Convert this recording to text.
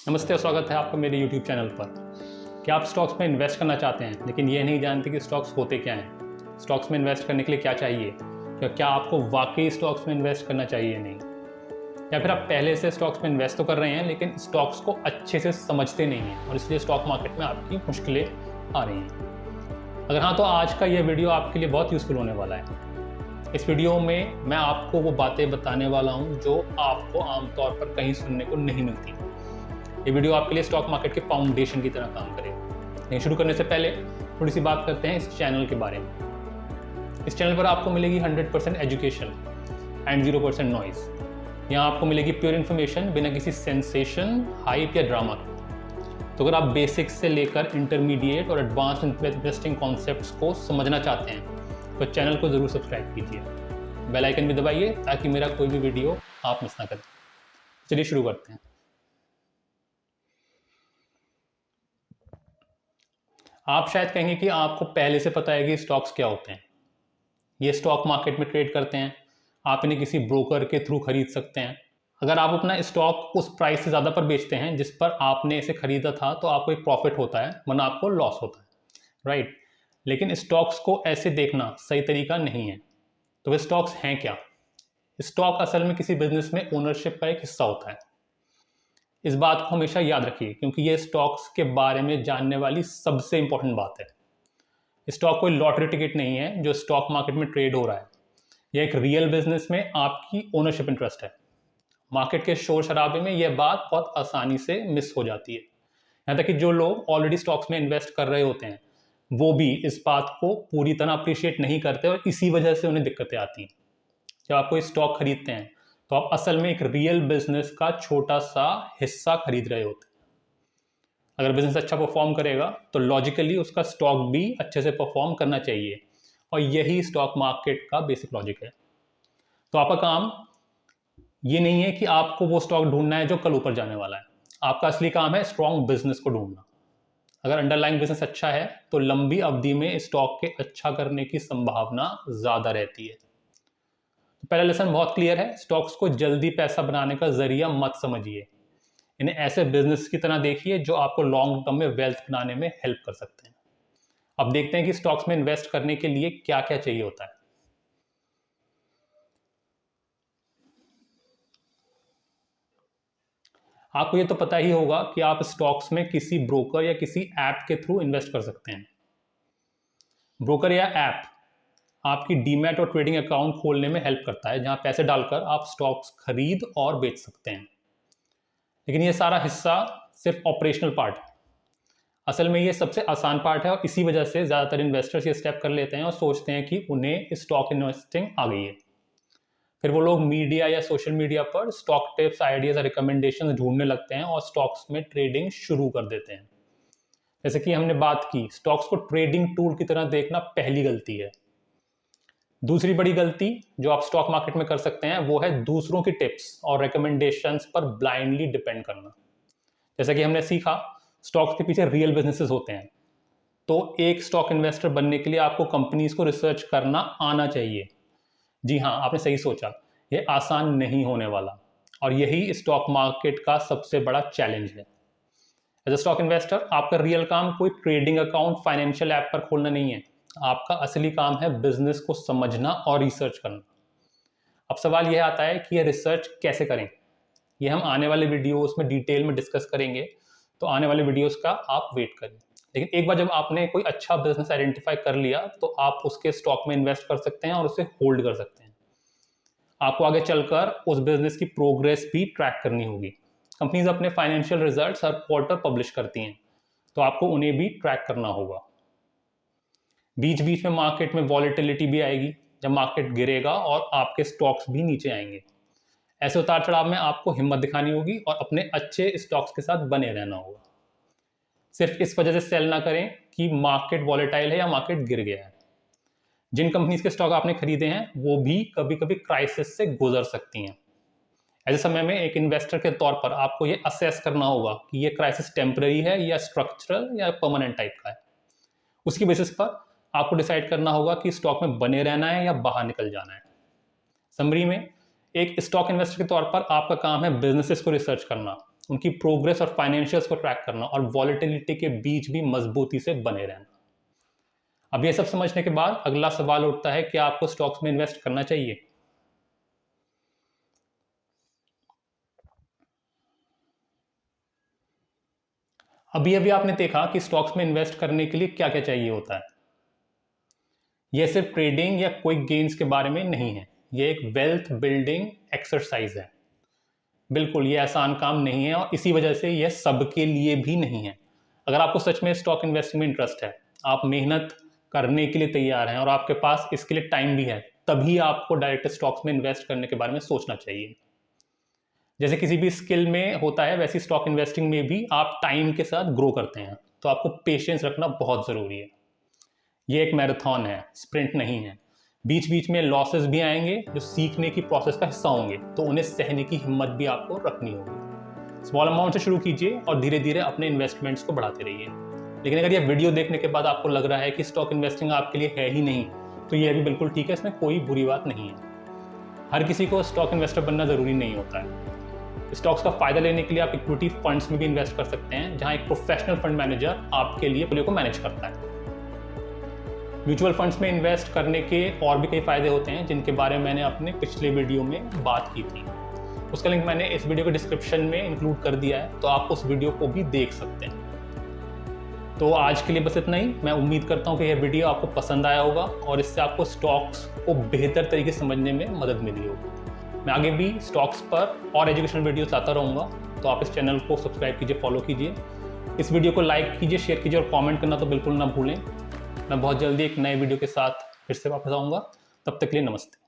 नमस्ते और स्वागत है आपका मेरे YouTube चैनल पर। क्या आप स्टॉक्स में इन्वेस्ट करना चाहते हैं लेकिन ये नहीं जानते कि स्टॉक्स होते क्या हैं? स्टॉक्स में इन्वेस्ट करने के लिए क्या चाहिए? क्या आपको वाकई स्टॉक्स में इन्वेस्ट करना चाहिए या नहीं? या फिर आप पहले से स्टॉक्स में इन्वेस्ट तो कर रहे हैं लेकिन स्टॉक्स को अच्छे से समझते नहीं हैं और इसलिए स्टॉक मार्केट में आपकी मुश्किलें आ रही हैं? अगर हाँ, तो आज का ये वीडियो आपके लिए बहुत यूज़फुल होने वाला है। इस वीडियो में मैं आपको वो बातें बताने वाला हूँ जो आपको आमतौर पर कहीं सुनने को नहीं मिलती। ये वीडियो आपके लिए स्टॉक मार्केट के फाउंडेशन की तरह काम करेगा। लेकिन शुरू करने से पहले थोड़ी सी बात करते हैं इस चैनल के बारे में। इस चैनल पर आपको मिलेगी 100% एजुकेशन एंड 0% नॉइज। यहाँ आपको मिलेगी प्योर इन्फॉर्मेशन बिना किसी सेंसेशन, हाइप या ड्रामा के। तो अगर आप बेसिक्स से लेकर इंटरमीडिएट और एडवांस इन्वेस्टिंग कॉन्सेप्ट्स को समझना चाहते हैं तो चैनल को ज़रूर सब्सक्राइब कीजिए। बेल आइकन भी दबाइए ताकि मेरा कोई भी वीडियो आप मिस ना करें। चलिए शुरू करते हैं। आप शायद कहेंगे कि आपको पहले से पता है कि स्टॉक्स क्या होते हैं। ये स्टॉक मार्केट में ट्रेड करते हैं, आप इन्हें किसी ब्रोकर के थ्रू खरीद सकते हैं। अगर आप अपना स्टॉक उस प्राइस से ज़्यादा पर बेचते हैं जिस पर आपने इसे खरीदा था तो आपको एक प्रॉफिट होता है, वरना आपको लॉस होता है, राइट। लेकिन स्टॉक्स को ऐसे देखना सही तरीका नहीं है। तो वे स्टॉक्स हैं क्या? स्टॉक असल में किसी बिजनेस में ओनरशिप का एक हिस्सा होता है। इस बात को हमेशा याद रखिए क्योंकि ये स्टॉक्स के बारे में जानने वाली सबसे इंपॉर्टेंट बात है। स्टॉक कोई लॉटरी टिकट नहीं है जो स्टॉक मार्केट में ट्रेड हो रहा है। यह एक रियल बिजनेस में आपकी ओनरशिप इंटरेस्ट है। मार्केट के शोर शराबे में यह बात बहुत आसानी से मिस हो जाती है। यहाँ तक कि जो लोग ऑलरेडी स्टॉक्स में इन्वेस्ट कर रहे होते हैं वो भी इस बात को पूरी तरह अप्रिशिएट नहीं करते और इसी वजह से उन्हें दिक्कतें आती हैं। जब आप कोई स्टॉक खरीदते हैं तो आप असल में एक रियल बिजनेस का छोटा सा हिस्सा खरीद रहे होते हैं। अगर बिजनेस अच्छा परफॉर्म करेगा तो लॉजिकली उसका स्टॉक भी अच्छे से परफॉर्म करना चाहिए और यही स्टॉक मार्केट का बेसिक लॉजिक है। तो आपका काम ये नहीं है कि आपको वो स्टॉक ढूंढना है जो कल ऊपर जाने वाला है। आपका असली काम है स्ट्रॉन्ग बिजनेस को ढूंढना। अगर अंडरलाइंग बिजनेस अच्छा है तो लंबी अवधि में स्टॉक के अच्छा करने की संभावना ज़्यादा रहती है। तो पहला लेसन बहुत क्लियर है, स्टॉक्स को जल्दी पैसा बनाने का जरिया मत समझिए। इन्हें ऐसे बिजनेस की तरह देखिए जो आपको लॉन्ग टर्म में वेल्थ बनाने में हेल्प कर सकते हैं। अब देखते हैं कि स्टॉक्स में इन्वेस्ट करने के लिए क्या क्या चाहिए होता है। आपको ये तो पता ही होगा कि आप स्टॉक्स में किसी ब्रोकर या किसी ऐप के थ्रू इन्वेस्ट कर सकते हैं। ब्रोकर या ऐप आपकी डीमैट और ट्रेडिंग अकाउंट खोलने में हेल्प करता है, जहां पैसे डालकर आप स्टॉक्स खरीद और बेच सकते हैं। लेकिन ये सारा हिस्सा सिर्फ ऑपरेशनल पार्ट है। असल में ये सबसे आसान पार्ट है और इसी वजह से ज़्यादातर इन्वेस्टर्स ये स्टेप कर लेते हैं और सोचते हैं कि उन्हें स्टॉक इन्वेस्टिंग आ गई है। फिर वो लोग मीडिया या सोशल मीडिया पर स्टॉक टिप्स, आइडियाज़ और रिकमेंडेशन ढूंढने लगते हैं और स्टॉक्स में ट्रेडिंग शुरू कर देते हैं। जैसे कि हमने बात की, स्टॉक्स को ट्रेडिंग टूल की तरह देखना पहली गलती है। दूसरी बड़ी गलती जो आप स्टॉक मार्केट में कर सकते हैं वो है दूसरों की टिप्स और रिकमेंडेशंस पर ब्लाइंडली डिपेंड करना। जैसा कि हमने सीखा, स्टॉक्स के पीछे रियल बिजनेसेस होते हैं। तो एक स्टॉक इन्वेस्टर बनने के लिए आपको कंपनीज को रिसर्च करना आना चाहिए। जी हाँ, आपने सही सोचा, ये आसान नहीं होने वाला और यही स्टॉक मार्केट का सबसे बड़ा चैलेंज है। एज अ स्टॉक इन्वेस्टर आपका रियल काम कोई ट्रेडिंग अकाउंट, फाइनेंशियल ऐप पर खोलना नहीं है। आपका असली काम है बिजनेस को समझना और रिसर्च करना। अब सवाल यह आता है कि यह रिसर्च कैसे करें। ये हम आने वाले वीडियोस में डिटेल में डिस्कस करेंगे, तो आने वाले वीडियोस का आप वेट करें। लेकिन एक बार जब आपने कोई अच्छा बिजनेस आइडेंटिफाई कर लिया तो आप उसके स्टॉक में इन्वेस्ट कर सकते हैं और उसे होल्ड कर सकते हैं। आपको आगे चलकर उस बिजनेस की प्रोग्रेस भी ट्रैक करनी होगी। कंपनीज अपने फाइनेंशियल रिजल्ट्स हर क्वार्टर पब्लिश करती हैं, तो आपको उन्हें भी ट्रैक करना होगा। बीच बीच में मार्केट में वॉलेटिलिटी भी आएगी, जब मार्केट गिरेगा और आपके स्टॉक्स भी नीचे आएंगे। ऐसे उतार चढ़ाव में आपको हिम्मत दिखानी होगी और अपने अच्छे स्टॉक्स के साथ बने रहना होगा। सिर्फ इस वजह से सेल ना करें कि मार्केट वॉलेटाइल है या मार्केट गिर गया है। जिन कंपनीज के स्टॉक आपने खरीदे हैं वो भी कभी कभी क्राइसिस से गुजर सकती हैं। ऐसे समय में एक इन्वेस्टर के तौर पर आपको ये असेस करना होगा कि ये क्राइसिस टेम्पररी है या स्ट्रक्चरल या परमानेंट टाइप का है। उसकी बेसिस पर आपको डिसाइड करना होगा कि स्टॉक में बने रहना है या बाहर निकल जाना है। समरी में, एक स्टॉक इन्वेस्टर के तौर पर आपका काम है बिजनेसेस को रिसर्च करना उनकी प्रोग्रेस और फाइनेंशियल्स को ट्रैक करना और वॉलेटिलिटी के बीच भी मजबूती से बने रहना। अब ये सब समझने के बाद अगला सवाल उठता है कि आपको स्टॉक्स में इन्वेस्ट करना चाहिए। अभी आपने देखा कि स्टॉक्स में इन्वेस्ट करने के लिए क्या क्या चाहिए होता है। यह सिर्फ ट्रेडिंग या क्विक गेन्स के बारे में नहीं है, यह एक वेल्थ बिल्डिंग एक्सरसाइज है। बिल्कुल ये आसान काम नहीं है और इसी वजह से यह सबके लिए भी नहीं है। अगर आपको सच में स्टॉक इन्वेस्टिंग में इंटरेस्ट है, आप मेहनत करने के लिए तैयार हैं और आपके पास इसके लिए टाइम भी है, तभी आपको डायरेक्ट स्टॉक्स में इन्वेस्ट करने के बारे में सोचना चाहिए। जैसे किसी भी स्किल में होता है, वैसी स्टॉक इन्वेस्टिंग में भी आप टाइम के साथ ग्रो करते हैं, तो आपको पेशेंस रखना बहुत ज़रूरी है। ये एक मैराथन है, स्प्रिंट नहीं है। बीच बीच में लॉसेस भी आएंगे जो सीखने की प्रोसेस का हिस्सा होंगे, तो उन्हें सहने की हिम्मत भी आपको रखनी होगी। स्मॉल अमाउंट से शुरू कीजिए और धीरे धीरे अपने इन्वेस्टमेंट्स को बढ़ाते रहिए। लेकिन अगर यह वीडियो देखने के बाद आपको लग रहा है कि स्टॉक इन्वेस्टिंग आपके लिए है ही नहीं, तो यह भी बिल्कुल ठीक है, इसमें कोई बुरी बात नहीं है। हर किसी को स्टॉक इन्वेस्टर बनना ज़रूरी नहीं होता है। स्टॉक्स का फायदा लेने के लिए आप इक्विटी फंड्स में भी इन्वेस्ट कर सकते हैं, जहां एक प्रोफेशनल फंड मैनेजर आपके लिए पोर्टफोलियो को मैनेज करता है। म्यूचुअल फंड्स में इन्वेस्ट करने के और भी कई फायदे होते हैं, जिनके बारे में मैंने अपने पिछले वीडियो में बात की थी। उसका लिंक मैंने इस वीडियो के डिस्क्रिप्शन में इंक्लूड कर दिया है, तो आप उस वीडियो को भी देख सकते हैं। तो आज के लिए बस इतना ही। मैं उम्मीद करता हूँ कि यह वीडियो आपको पसंद आया होगा और इससे आपको स्टॉक्स को बेहतर तरीके से समझने में मदद मिली होगी। मैं आगे भी स्टॉक्स पर और एजुकेशनल वीडियोस लाता रहूँगा, तो आप इस चैनल को सब्सक्राइब कीजिए, फॉलो कीजिए, इस वीडियो को लाइक कीजिए, शेयर कीजिए और कमेंट करना तो बिल्कुल ना भूलें। मैं बहुत जल्दी एक नए वीडियो के साथ फिर से वापस आऊँगा। तब तक के लिए नमस्ते।